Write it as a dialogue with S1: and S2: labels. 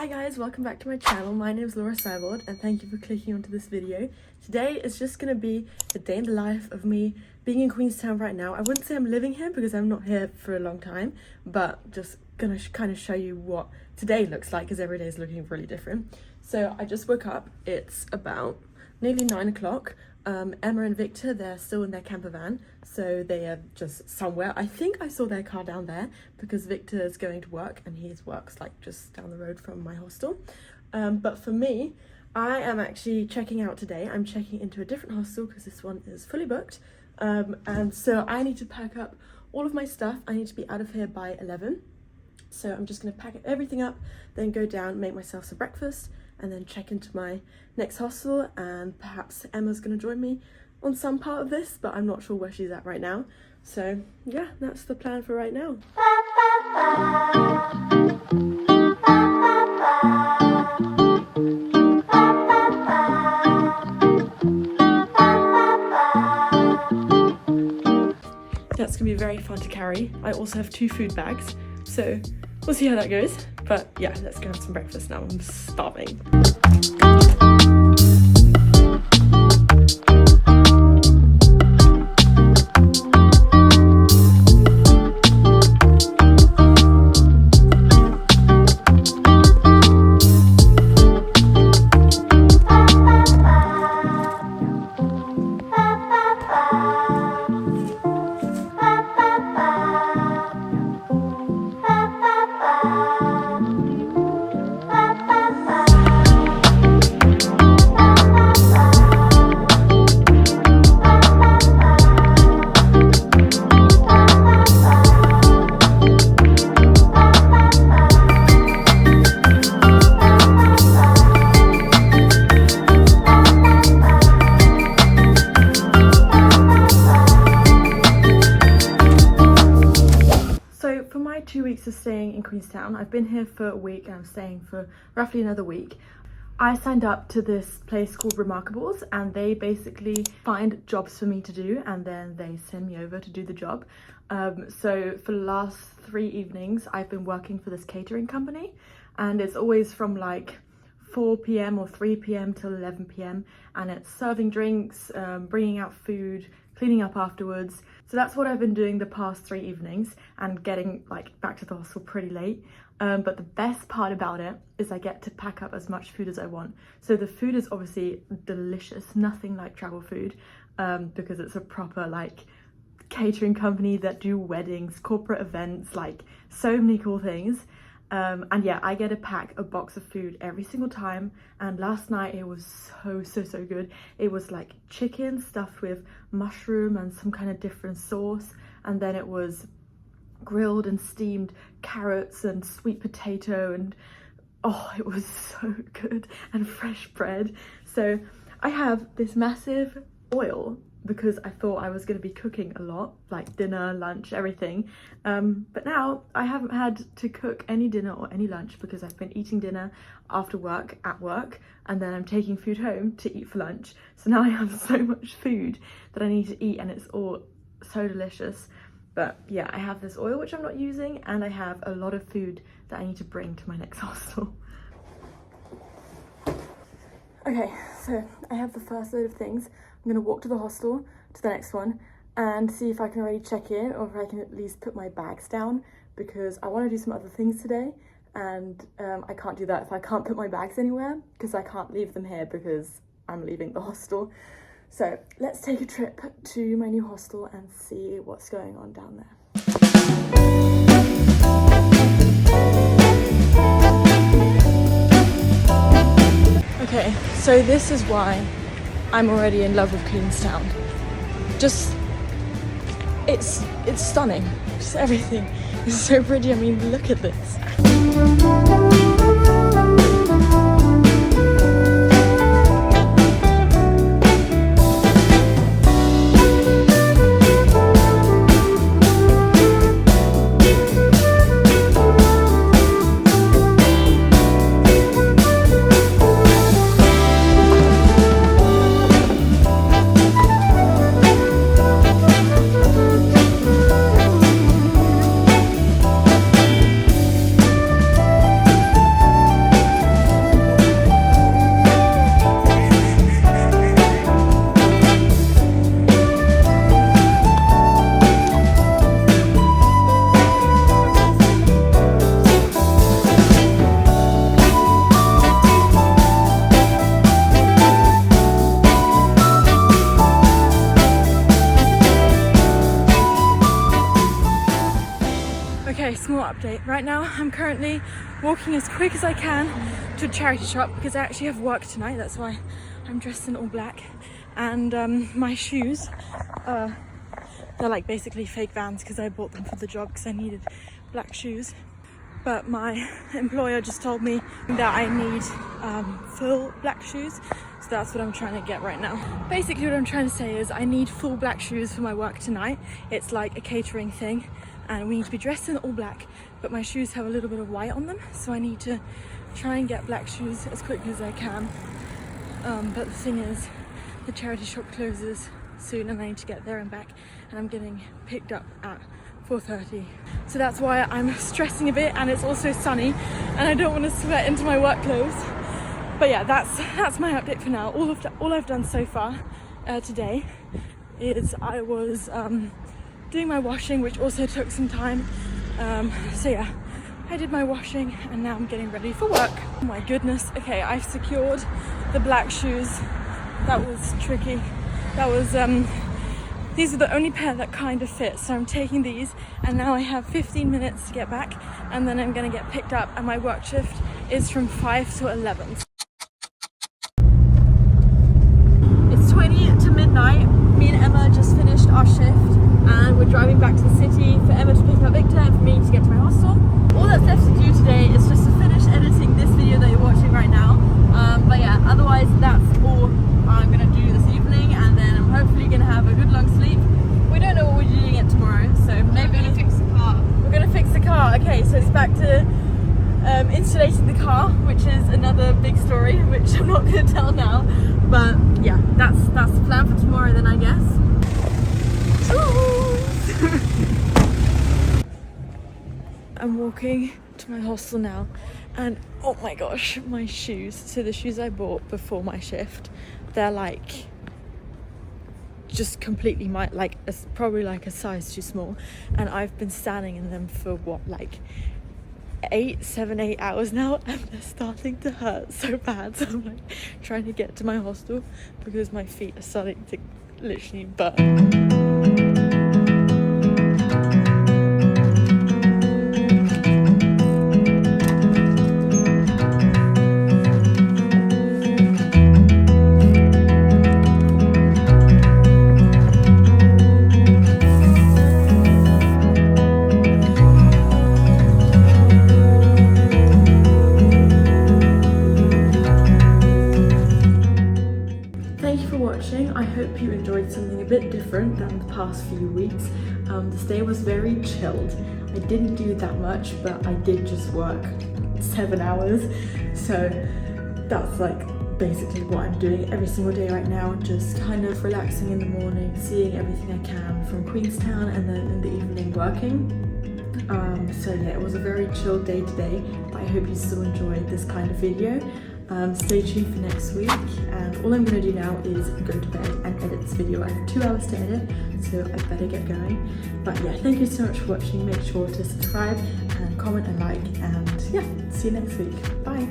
S1: Hi guys, welcome back to my channel. My name is Seibold and thank you for clicking onto this video. Today is just going to be a day in the life of me being in Queenstown right now. I wouldn't say I'm living here because I'm not here for a long time, but just gonna kind of show you what today looks like because every day is looking really different. So I just woke up, it's about nearly 9 o'clock. Emma and Victor, they're still in their camper van, so they are just somewhere. I think I saw their car down there because Victor is going to work and his work's like just down the road from my hostel. But for me, I am actually checking out today. I'm checking into a different hostel because this one is fully booked. And so I need to pack up all of my stuff. I need to be out of here by 11. So I'm just going to pack everything up, then go down, make myself some breakfast, and then check into my next hostel, and perhaps Emma's going to join me on some part of this, but I'm not sure where she's at right now. So yeah, that's the plan for right now. That's going to be very fun to carry. I also have 2 food bags, so we'll see how that goes. But yeah, let's go have some breakfast now. I'm starving. For my 2 weeks of staying in Queenstown, I've been here for a week and I'm staying for roughly another week. I signed up to this place called Remarkables and they basically find jobs for me to do and then they send me over to do the job. So for the last 3 evenings, I've been working for this catering company and it's always from like 4 p.m. or 3 p.m. till 11 p.m. and it's serving drinks, bringing out food, cleaning up afterwards. So that's what I've been doing the past 3 evenings and getting like back to the hostel pretty late. But the best part about it is I get to pack up as much food as I want. So the food is obviously delicious, nothing like travel food, because it's a proper like catering company that do weddings, corporate events, like so many cool things. And yeah, I get to pack a box of food every single time. And last night it was so good. It was like chicken stuffed with mushroom and some kind of different sauce. And then it was grilled and steamed carrots and sweet potato. And oh, it was so good, and fresh bread. So I have this massive oil because I thought I was going to be cooking a lot, like dinner, lunch, everything. But now I haven't had to cook any dinner or any lunch because I've been eating dinner after work, at work, and then I'm taking food home to eat for lunch. So now I have so much food that I need to eat and it's all so delicious. But yeah, I have this oil which I'm not using and I have a lot of food that I need to bring to my next hostel. Okay, so I have the first load of things. I'm gonna walk to the hostel, to the next one, and see if I can already check in or if I can at least put my bags down because I want to do some other things today and I can't do that if I can't put my bags anywhere because I can't leave them here because I'm leaving the hostel. So let's take a trip to my new hostel and see what's going on down there. Okay, so this is why I'm already in love with Queenstown. Just, it's stunning. Just everything is so pretty. I mean, look at this. update. Right now I'm currently walking as quick as I can to a charity shop because I actually have work tonight. That's why I'm dressed in all black. And my shoes, they're like basically fake Vans because I bought them for the job because I needed black shoes. But my employer just told me that I need full black shoes, so that's what I'm trying to get right now. Basically what I'm trying to say is I need full black shoes for my work tonight. It's like a catering thing and we need to be dressed in all black, but my shoes have a little bit of white on them, so I need to try and get black shoes as quickly as I can. But the thing is, the charity shop closes soon and I need to get there and back, and I'm getting picked up at 4:30. So that's why I'm stressing a bit, and it's also sunny and I don't want to sweat into my work clothes. But yeah, that's my update for now. All I've done so far today is I was doing my washing, which also took some time. So yeah, I did my washing and now I'm getting ready for work. Oh my goodness. Okay, I've secured the black shoes. That was tricky. That was these are the only pair that kind of fit, so I'm taking these, and now I have 15 minutes to get back, and then I'm gonna get picked up, and my work shift is from 5 to 11. It's 20 to midnight. Me and Emma just finished our shift and we're driving back to the city for Emma to pick up Victor and for me to get to my hostel. All that's left to do today is just to finish editing this video that you're watching right now. But yeah, otherwise that's all I'm gonna do this evening, and then I'm hopefully gonna have a good long sleep. We don't know what we're doing yet tomorrow, so maybe
S2: we're gonna fix the car.
S1: We're gonna fix the car. Okay, so it's back to insulating the car, which is another big story, which I'm not gonna tell now. But yeah, that's the plan for tomorrow then, I guess. I'm walking to my hostel now, and oh my gosh, my shoes. So the shoes I bought before my shift, they're like just completely probably like a size too small, and I've been standing in them for what, like 7, 8 hours now, and they're starting to hurt so bad. So I'm like trying to get to my hostel because my feet are starting to literally burn. I hope you enjoyed something a bit different than the past few weeks. This day was very chilled. I didn't do that much, but I did just work 7 hours. So that's like basically what I'm doing every single day right now, just kind of relaxing in the morning, seeing everything I can from Queenstown, and then in the evening working. So yeah, it was a very chilled day today, but I hope you still enjoyed this kind of video. Stay tuned for next week, and all I'm going to do now is go to bed and edit this video. I have 2 hours to edit, so I better get going. But yeah, thank you so much for watching. Make sure to subscribe and comment and like, and yeah, see you next week. Bye!